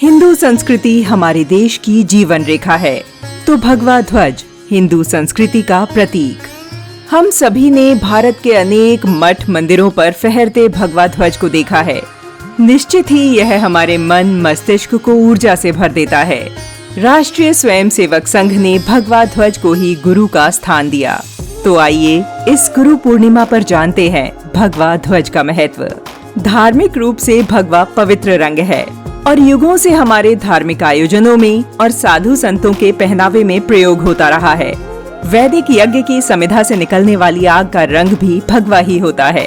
हिंदू संस्कृति हमारे देश की जीवन रेखा है, तो भगवा ध्वज हिंदू संस्कृति का प्रतीक। हम सभी ने भारत के अनेक मठ मंदिरों पर फहरते भगवा ध्वज को देखा है। निश्चित ही यह हमारे मन मस्तिष्क को ऊर्जा से भर देता है। राष्ट्रीय स्वयंसेवक संघ ने भगवा ध्वज को ही गुरु का स्थान दिया। तो आइए इस गुरु पूर्णिमा पर जानते हैं भगवा ध्वज का महत्व। धार्मिक रूप से भगवा पवित्र रंग है और युगों से हमारे धार्मिक आयोजनों में और साधु संतों के पहनावे में प्रयोग होता रहा है। वैदिक यज्ञ की समिधा से निकलने वाली आग का रंग भी भगवा ही होता है।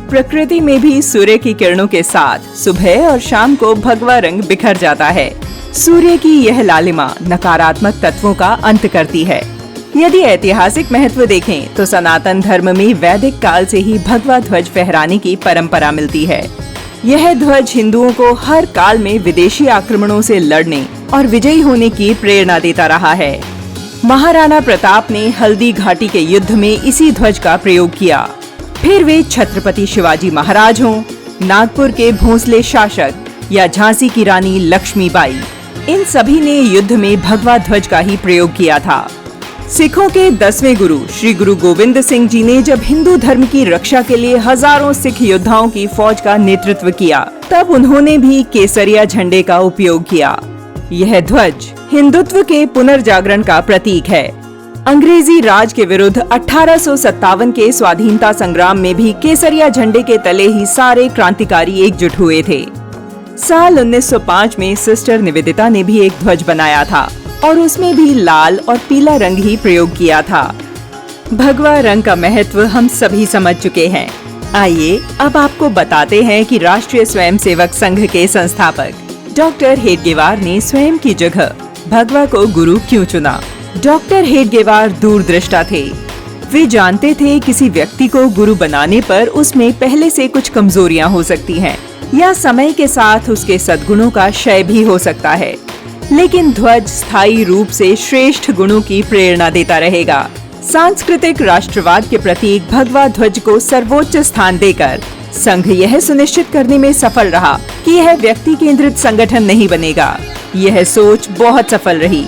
प्रकृति में भी सूर्य की किरणों के साथ सुबह और शाम को भगवा रंग बिखर जाता है। सूर्य की यह लालिमा नकारात्मक तत्वों का अंत करती है। यदि ऐतिहासिक महत्व देखें तो सनातन धर्म में वैदिक काल से ही भगवा ध्वज फहराने की परंपरा मिलती है। यह ध्वज हिंदुओं को हर काल में विदेशी आक्रमणों से लड़ने और विजयी होने की प्रेरणा देता रहा है। महाराणा प्रताप ने हल्दी घाटी के युद्ध में इसी ध्वज का प्रयोग किया। फिर वे छत्रपति शिवाजी महाराज हों, नागपुर के भोंसले शासक या झांसी की रानी लक्ष्मीबाई, इन सभी ने युद्ध में भगवा ध्वज का ही प्रयोग किया था। सिखों के 10वें गुरु श्री गुरु गोविंद सिंह जी ने जब हिंदू धर्म की रक्षा के लिए हजारों सिख योद्धाओं की फौज का नेतृत्व किया, तब उन्होंने भी केसरिया झंडे का उपयोग किया। यह ध्वज हिंदुत्व के पुनर्जागरण का प्रतीक है। अंग्रेजी राज के विरुद्ध 1857 के स्वाधीनता संग्राम में भी केसरिया झंडे के तले ही सारे क्रांतिकारी एकजुट हुए थे। साल 1905 में सिस्टर निवेदिता ने भी एक ध्वज बनाया था और उसमें भी लाल और पीला रंग ही प्रयोग किया था। भगवा रंग का महत्व हम सभी समझ चुके हैं। आइए अब आपको बताते हैं कि राष्ट्रीय स्वयंसेवक संघ के संस्थापक डॉक्टर हेडगेवार ने स्वयं की जगह भगवा को गुरु क्यों चुना। डॉक्टर हेडगेवार दूरदृष्टा थे। वे जानते थे किसी व्यक्ति को गुरु बनाने पर उसमें पहले से कुछ कमजोरियां हो सकती हैं या समय के साथ उसके सद्गुणों का क्षय भी हो सकता है, लेकिन ध्वज स्थायी रूप से श्रेष्ठ गुणों की प्रेरणा देता रहेगा। सांस्कृतिक राष्ट्रवाद के प्रतीक भगवा ध्वज को सर्वोच्च स्थान देकर संघ यह सुनिश्चित करने में सफल रहा कि यह व्यक्ति केंद्रित संगठन नहीं बनेगा। यह सोच बहुत सफल रही।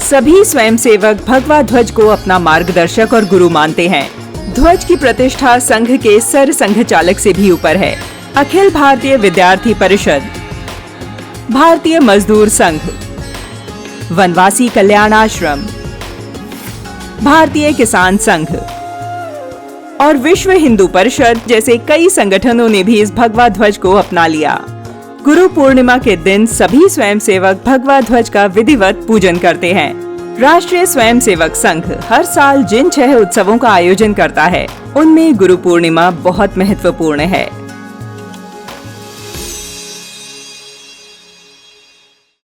सभी स्वयंसेवक भगवा ध्वज को अपना मार्गदर्शक और गुरु मानते हैं। ध्वज की प्रतिष्ठा संघ के सर संघ चालक से भी ऊपर है। अखिल भारतीय विद्यार्थी परिषद, भारतीय मजदूर संघ, वनवासी कल्याण आश्रम, भारतीय किसान संघ और विश्व हिंदू परिषद जैसे कई संगठनों ने भी इस भगवा ध्वज को अपना लिया। गुरु पूर्णिमा के दिन सभी स्वयंसेवक भगवा ध्वज का विधिवत पूजन करते हैं। राष्ट्रीय स्वयंसेवक संघ हर साल जिन 6 उत्सवों का आयोजन करता है, उनमें गुरु पूर्णिमा बहुत महत्वपूर्ण है।